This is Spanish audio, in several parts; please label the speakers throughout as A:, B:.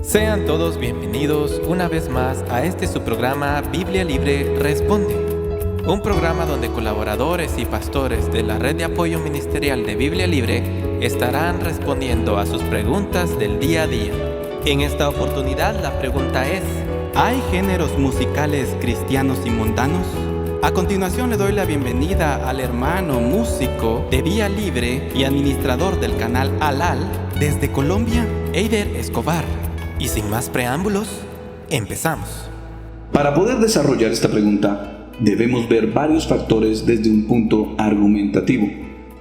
A: Sean todos bienvenidos una vez más a su programa Biblia Libre Responde, un programa donde colaboradores y pastores de la Red de Apoyo Ministerial de Biblia Libre estarán respondiendo a sus preguntas del día a día. En esta oportunidad la pregunta es: ¿hay géneros musicales cristianos y mundanos? A continuación le doy la bienvenida al hermano músico de Vía Libre y administrador del canal Alal desde Colombia, Eider Escobar. Y sin más preámbulos, empezamos.
B: Para poder desarrollar esta pregunta, debemos ver varios factores desde un punto argumentativo.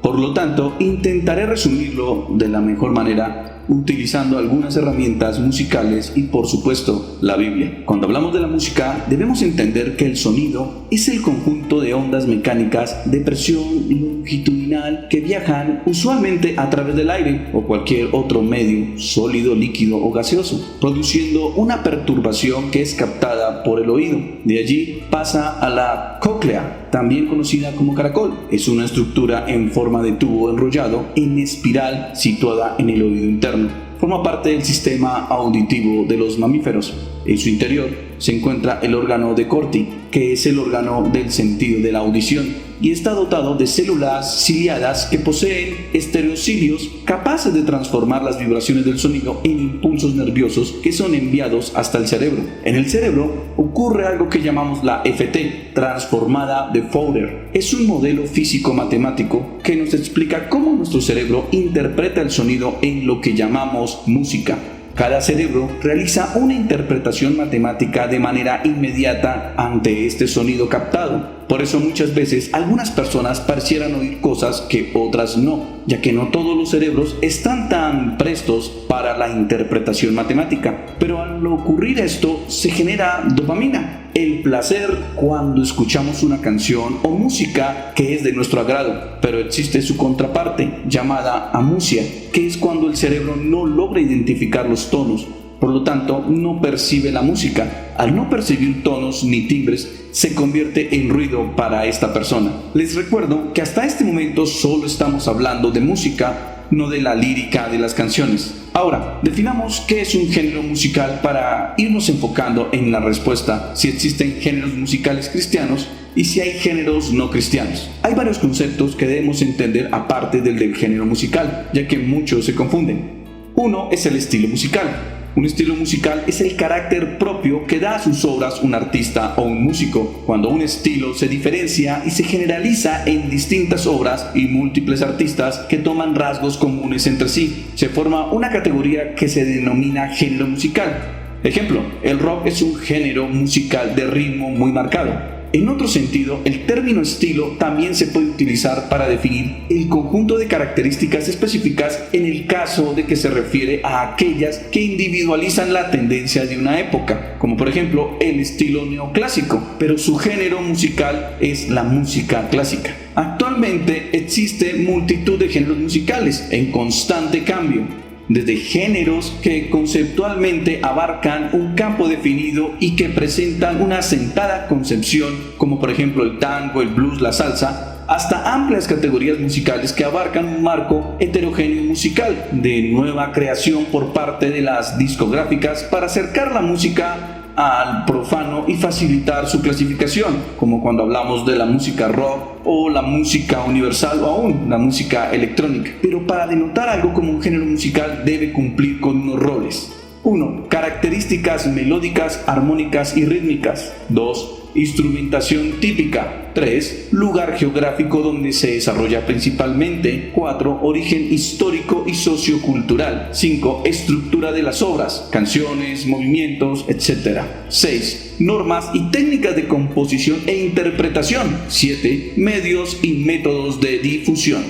B: Por lo tanto, intentaré resumirlo de la mejor manera utilizando algunas herramientas musicales y, por supuesto, la Biblia. Cuando hablamos de la música, debemos entender que el sonido es el conjunto de ondas mecánicas de presión longitudinal que viajan usualmente a través del aire o cualquier otro medio, sólido, líquido o gaseoso, produciendo una perturbación que es captada por el oído. De allí pasa a la cóclea, también conocida como caracol. Es una estructura en forma de tubo enrollado en espiral situada en el oído interno. Forma parte del sistema auditivo de los mamíferos. En su interior se encuentra el órgano de Corti, que es el órgano del sentido de la audición, y está dotado de células ciliadas que poseen estereocilios capaces de transformar las vibraciones del sonido en impulsos nerviosos que son enviados hasta el cerebro. En el cerebro ocurre algo que llamamos la FT, transformada de Fourier. Es un modelo físico-matemático que nos explica cómo nuestro cerebro interpreta el sonido en lo que llamamos música. Cada cerebro realiza una interpretación matemática de manera inmediata ante este sonido captado. Por eso muchas veces algunas personas parecieran oír cosas que otras no, ya que no todos los cerebros están tan prestos para la interpretación matemática. Pero al ocurrir esto, se genera dopamina, el placer cuando escuchamos una canción o música que es de nuestro agrado. Pero existe su contraparte, llamada amusia, que es cuando el cerebro no logra identificar los tonos. Por lo tanto, no percibe la música. Al no percibir tonos ni timbres, se convierte en ruido para esta persona. Les recuerdo que hasta este momento solo estamos hablando de música, no de la lírica de las canciones. Ahora, definamos qué es un género musical para irnos enfocando en la respuesta si existen géneros musicales cristianos y si hay géneros no cristianos. Hay varios conceptos que debemos entender aparte del género musical, ya que muchos se confunden. Uno es el estilo musical. Un estilo musical es el carácter propio que da a sus obras un artista o un músico. Cuando un estilo se diferencia y se generaliza en distintas obras y múltiples artistas que toman rasgos comunes entre sí, se forma una categoría que se denomina género musical. Ejemplo, el rock es un género musical de ritmo muy marcado. En otro sentido, el término estilo también se puede utilizar para definir el conjunto de características específicas en el caso de que se refiere a aquellas que individualizan la tendencia de una época, como por ejemplo el estilo neoclásico, pero su género musical es la música clásica. Actualmente existe multitud de géneros musicales en constante cambio, desde géneros que conceptualmente abarcan un campo definido y que presentan una asentada concepción, como por ejemplo el tango, el blues, la salsa, hasta amplias categorías musicales que abarcan un marco heterogéneo musical de nueva creación por parte de las discográficas para acercar la música al profano y facilitar su clasificación, como cuando hablamos de la música rock o la música universal o aún la música electrónica. Pero para denotar algo como un género musical debe cumplir con unos roles. 1. Características melódicas, armónicas y rítmicas. 2. Instrumentación típica. 3. Lugar geográfico donde se desarrolla principalmente. 4. Origen histórico y sociocultural. 5. Estructura de las obras, canciones, movimientos, etc. 6. Normas y técnicas de composición e interpretación. 7. Medios y métodos de difusión.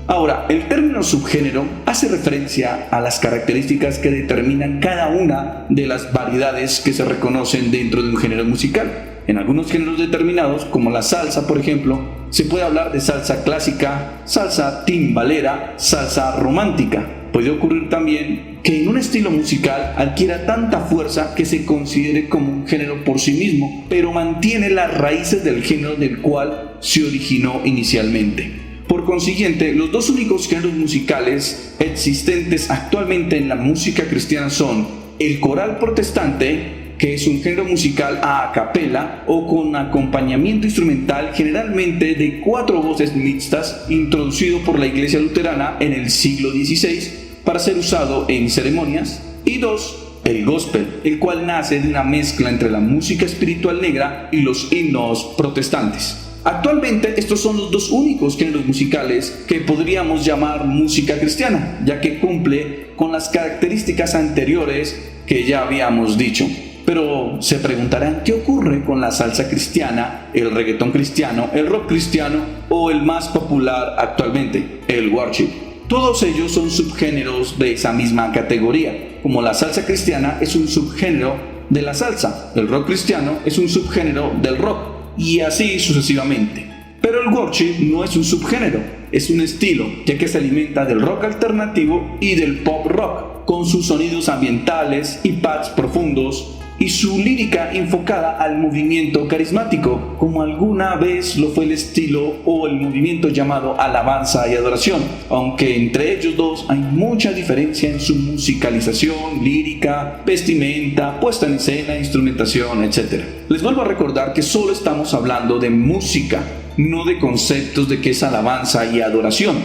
B: Ahora, el término subgénero hace referencia a las características que determinan cada una de las variedades que se reconocen dentro de un género musical. En algunos géneros determinados, como la salsa por ejemplo, se puede hablar de salsa clásica, salsa timbalera, salsa romántica. Puede ocurrir también que en un estilo musical adquiera tanta fuerza que se considere como un género por sí mismo, pero mantiene las raíces del género del cual se originó inicialmente. Por consiguiente, los dos únicos géneros musicales existentes actualmente en la música cristiana son el coral protestante, que es un género musical a capela o con acompañamiento instrumental generalmente de 4 voces mixtas, introducido por la Iglesia Luterana en el siglo XVI para ser usado en ceremonias. Y 2, el gospel, el cual nace de una mezcla entre la música espiritual negra y los himnos protestantes. Actualmente estos son los 2 únicos géneros musicales que podríamos llamar música cristiana, ya que cumple con las características anteriores que ya habíamos dicho. Pero se preguntarán qué ocurre con la salsa cristiana, el reggaetón cristiano, el rock cristiano o el más popular actualmente, el worship. Todos ellos son subgéneros de esa misma categoría, como la salsa cristiana es un subgénero de la salsa, el rock cristiano es un subgénero del rock, y así sucesivamente. Pero el worship no es un subgénero, es un estilo, ya que se alimenta del rock alternativo y del pop rock, con sus sonidos ambientales y pads profundos, y su lírica enfocada al movimiento carismático, como alguna vez lo fue el estilo o el movimiento llamado alabanza y adoración, aunque entre ellos 2 hay mucha diferencia en su musicalización, lírica, vestimenta, puesta en escena, instrumentación, etc. Les vuelvo a recordar que solo estamos hablando de música, no de conceptos de qué es alabanza y adoración.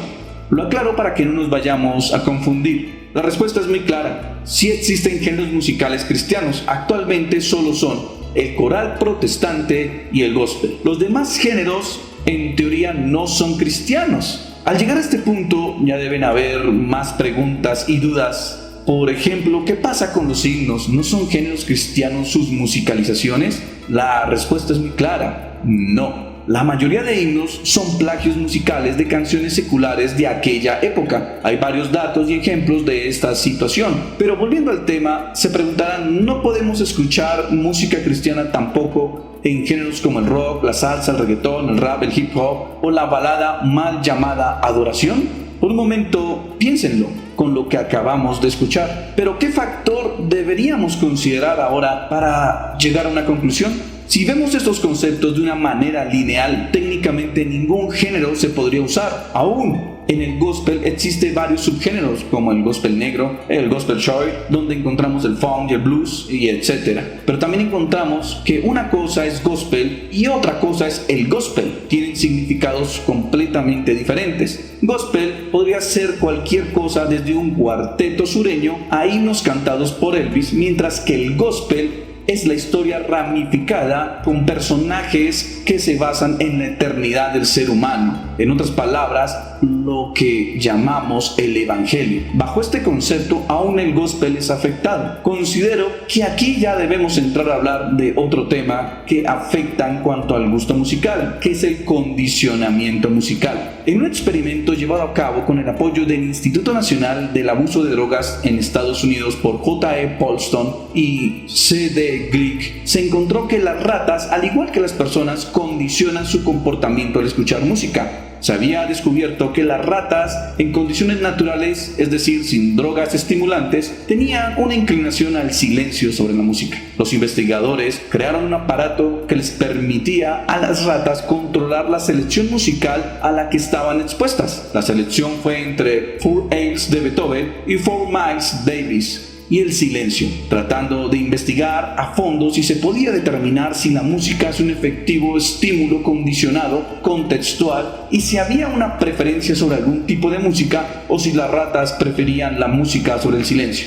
B: Lo aclaro para que no nos vayamos a confundir. La respuesta es muy clara. Sí existen géneros musicales cristianos, actualmente solo son el coral protestante y el gospel. Los demás géneros, en teoría, no son cristianos. Al llegar a este punto, ya deben haber más preguntas y dudas. Por ejemplo, ¿qué pasa con los himnos? ¿No son géneros cristianos sus musicalizaciones? La respuesta es muy clara, no. La mayoría de himnos son plagios musicales de canciones seculares de aquella época. Hay varios datos y ejemplos de esta situación. Pero volviendo al tema, se preguntarán, ¿no podemos escuchar música cristiana tampoco en géneros como el rock, la salsa, el reggaetón, el rap, el hip hop o la balada mal llamada adoración? Por un momento, piénsenlo con lo que acabamos de escuchar. Pero ¿qué factor deberíamos considerar ahora para llegar a una conclusión? Si vemos estos conceptos de una manera lineal, técnicamente ningún género se podría usar. Aún en el gospel existen varios subgéneros, como el gospel negro, el gospel short, donde encontramos el funk y el blues, y etc. Pero también encontramos que una cosa es gospel y otra cosa es el gospel. Tienen significados completamente diferentes. Gospel podría ser cualquier cosa, desde un cuarteto sureño a himnos cantados por Elvis, mientras que el gospel es la historia ramificada con personajes que se basan en la eternidad del ser humano. En otras palabras, lo que llamamos el evangelio. Bajo este concepto, aún el gospel es afectado. Considero que aquí ya debemos entrar a hablar de otro tema que afecta en cuanto al gusto musical, que es el condicionamiento musical. En un experimento llevado a cabo con el apoyo del Instituto Nacional del Abuso de Drogas en Estados Unidos por J.E. Paulson y C.D. Glick, se encontró que las ratas, al igual que las personas, condicionan su comportamiento al escuchar música. Se había descubierto que las ratas, en condiciones naturales, es decir, sin drogas estimulantes, tenían una inclinación al silencio sobre la música. Los investigadores crearon un aparato que les permitía a las ratas controlar la selección musical a la que estaban expuestas. La selección fue entre Four Airs de Beethoven y Four Miles Davis. Y el silencio, tratando de investigar a fondo si se podía determinar si la música es un efectivo estímulo condicionado, contextual, y si había una preferencia sobre algún tipo de música o si las ratas preferían la música sobre el silencio.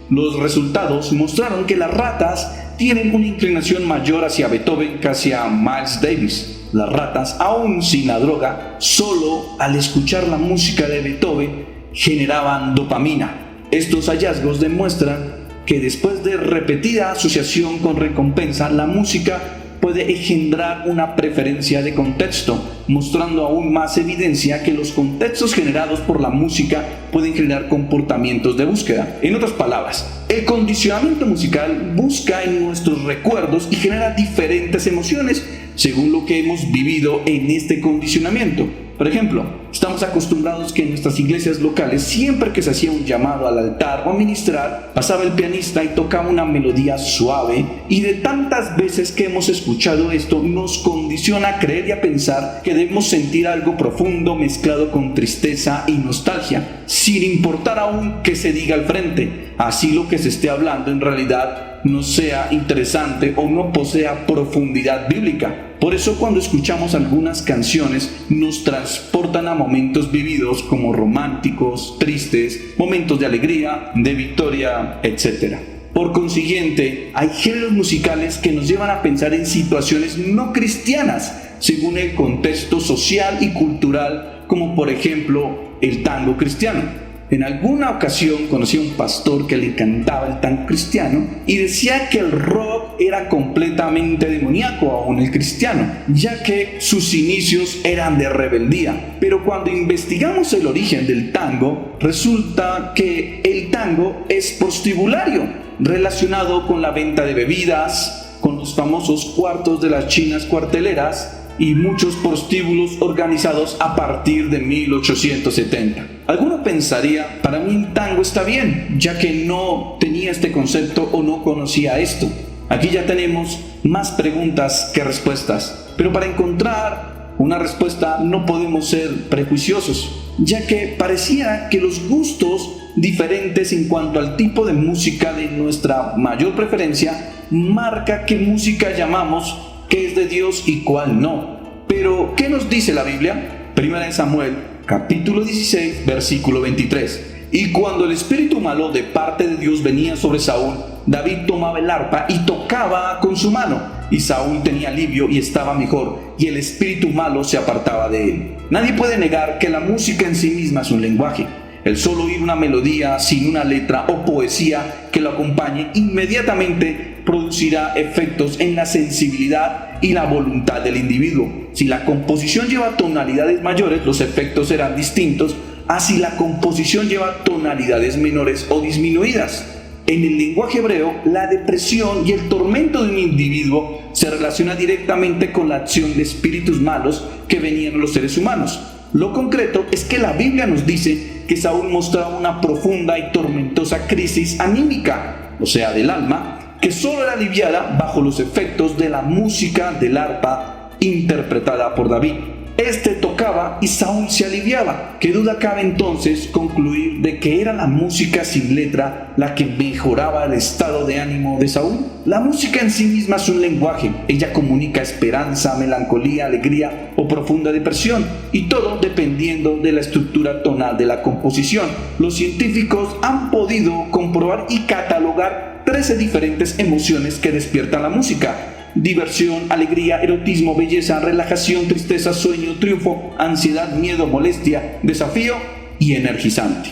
B: Los resultados mostraron que las ratas tienen una inclinación mayor hacia Beethoven que hacia Miles Davis. Las ratas, aún sin la droga, solo al escuchar la música de Beethoven generaban dopamina. Estos hallazgos demuestran que después de repetida asociación con recompensa, la música puede engendrar una preferencia de contexto, mostrando aún más evidencia que los contextos generados por la música pueden generar comportamientos de búsqueda. En otras palabras, el condicionamiento musical busca en nuestros recuerdos y genera diferentes emociones según lo que hemos vivido en este condicionamiento. Por ejemplo, estamos acostumbrados que en nuestras iglesias locales, siempre que se hacía un llamado al altar o a ministrar, pasaba el pianista y tocaba una melodía suave, y de tantas veces que hemos escuchado esto, nos condiciona a creer y a pensar que debemos sentir algo profundo mezclado con tristeza y nostalgia, sin importar aún que se diga al frente, así lo que se esté hablando en realidad no sea interesante o no posea profundidad bíblica. Por eso cuando escuchamos algunas canciones nos transportan a momentos vividos como románticos, tristes, momentos de alegría, de victoria, etc. Por consiguiente, hay géneros musicales que nos llevan a pensar en situaciones no cristianas, según el contexto social y cultural, como por ejemplo el tango cristiano. En alguna ocasión conocí a un pastor que le encantaba el tango cristiano y decía que el rock era completamente demoníaco, aún el cristiano, ya que sus inicios eran de rebeldía. Pero cuando investigamos el origen del tango, resulta que el tango es prostibulario, relacionado con la venta de bebidas, con los famosos cuartos de las chinas cuarteleras y muchos prostíbulos organizados a partir de 1870. Alguno pensaría, para mí el tango está bien, ya que no tenía este concepto o no conocía esto. Aquí ya tenemos más preguntas que respuestas, pero para encontrar una respuesta no podemos ser prejuiciosos, ya que pareciera que los gustos diferentes en cuanto al tipo de música de nuestra mayor preferencia marca qué música llamamos qué es de Dios y cuál no. Pero, ¿qué nos dice la Biblia? Primera de Samuel, capítulo 16, versículo 23. Y cuando el espíritu malo de parte de Dios venía sobre Saúl, David tomaba el arpa y tocaba con su mano, y Saúl tenía alivio y estaba mejor, y el espíritu malo se apartaba de él. Nadie puede negar que la música en sí misma es un lenguaje. El solo oír una melodía sin una letra o poesía que lo acompañe inmediatamente producirá efectos en la sensibilidad y la voluntad del individuo. Si la composición lleva tonalidades mayores, los efectos serán distintos a si la composición lleva tonalidades menores o disminuidas. En el lenguaje hebreo, la depresión y el tormento de un individuo se relaciona directamente con la acción de espíritus malos que venían a los seres humanos. Lo concreto es que la Biblia nos dice que Saúl mostraba una profunda y tormentosa crisis anímica, o sea, del alma, que solo era aliviada bajo los efectos de la música del arpa interpretada por David. Este tocaba y Saúl se aliviaba. ¿Qué duda cabe entonces concluir de que era la música sin letra la que mejoraba el estado de ánimo de Saúl? La música en sí misma es un lenguaje. Ella comunica esperanza, melancolía, alegría o profunda depresión, y todo dependiendo de la estructura tonal de la composición. Los científicos han podido comprobar y catalogar 13 diferentes emociones que despiertan la música: diversión, alegría, erotismo, belleza, relajación, tristeza, sueño, triunfo, ansiedad, miedo, molestia, desafío y energizante.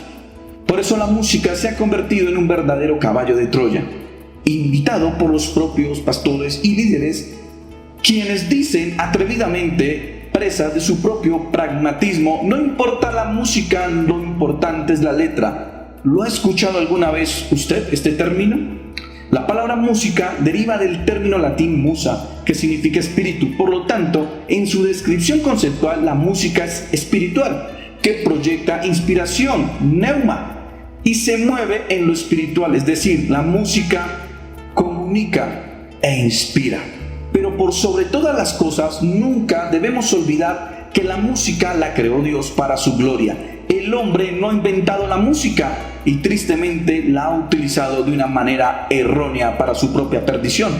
B: Por eso la música se ha convertido en un verdadero caballo de Troya, invitado por los propios pastores y líderes, quienes dicen atrevidamente, presas de su propio pragmatismo: no importa la música, lo importante es la letra. ¿Lo ha escuchado alguna vez usted este término? La palabra música deriva del término latín musa, que significa espíritu. Por lo tanto, en su descripción conceptual, la música es espiritual, que proyecta inspiración, pneuma, y se mueve en lo espiritual, es decir, la música comunica e inspira. Pero por sobre todas las cosas, nunca debemos olvidar que la música la creó Dios para su gloria. El hombre no ha inventado la música y tristemente la ha utilizado de una manera errónea para su propia perdición.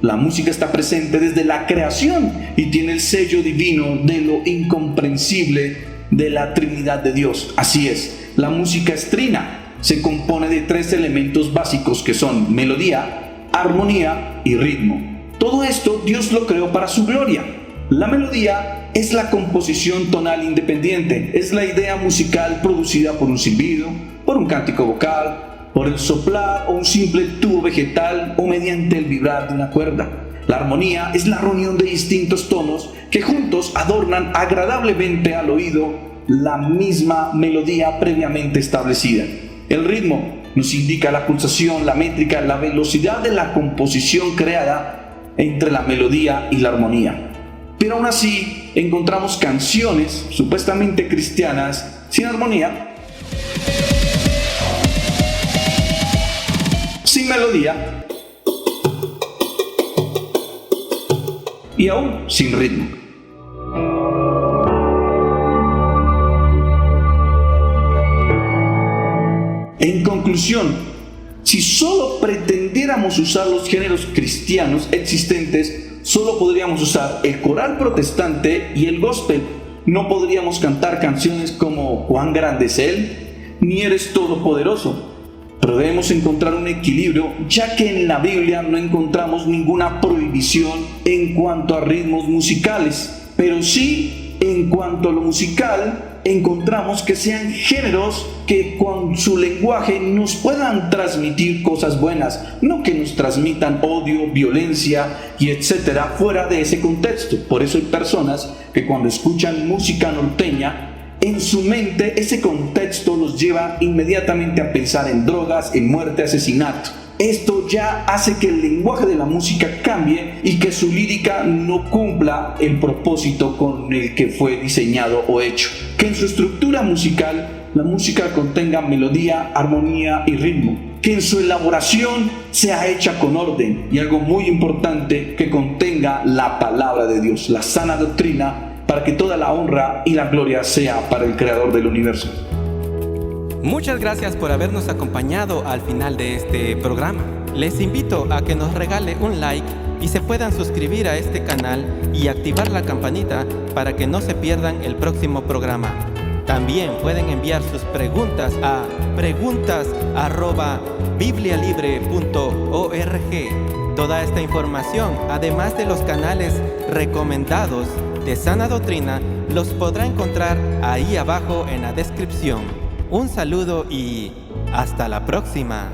B: La música está presente desde la creación y tiene el sello divino de lo incomprensible de la Trinidad de Dios. Así es, la música es trina. Se compone de 3 elementos básicos que son melodía, armonía y ritmo. Todo esto Dios lo creó para su gloria. La melodía es la composición tonal independiente, es la idea musical producida por un silbido, por un cántico vocal, por el soplar o un simple tubo vegetal o mediante el vibrar de una cuerda. La armonía es la reunión de distintos tonos que juntos adornan agradablemente al oído la misma melodía previamente establecida. El ritmo nos indica la pulsación, la métrica, la velocidad de la composición creada entre la melodía y la armonía. Pero aún así, encontramos canciones supuestamente cristianas sin armonía, sin melodía y aún sin ritmo. En conclusión, si solo pretendiéramos usar los géneros cristianos existentes, solo podríamos usar el coral protestante y el gospel. No podríamos cantar canciones como «Cuán grande es Él», ni «Eres todopoderoso». Pero debemos encontrar un equilibrio, ya que en la Biblia no encontramos ninguna prohibición en cuanto a ritmos musicales. Pero sí, en cuanto a lo musical, encontramos que sean géneros que con su lenguaje nos puedan transmitir cosas buenas, no que nos transmitan odio, violencia y etcétera fuera de ese contexto. Por eso hay personas que cuando escuchan música norteña, en su mente ese contexto los lleva inmediatamente a pensar en drogas, en muerte, asesinato. Esto ya hace que el lenguaje de la música cambie y que su lírica no cumpla el propósito con el que fue diseñado o hecho. Que en su estructura musical, la música contenga melodía, armonía y ritmo. Que en su elaboración sea hecha con orden y algo muy importante, que contenga la palabra de Dios, la sana doctrina, para que toda la honra y la gloria sea para el Creador del universo.
A: Muchas gracias por habernos acompañado al final de este programa. Les invito a que nos regale un like y se puedan suscribir a este canal y activar la campanita para que no se pierdan el próximo programa. También pueden enviar sus preguntas a preguntas@biblialibre.org. Toda esta información, además de los canales recomendados de Sana Doctrina, los podrá encontrar ahí abajo en la descripción. Un saludo y hasta la próxima.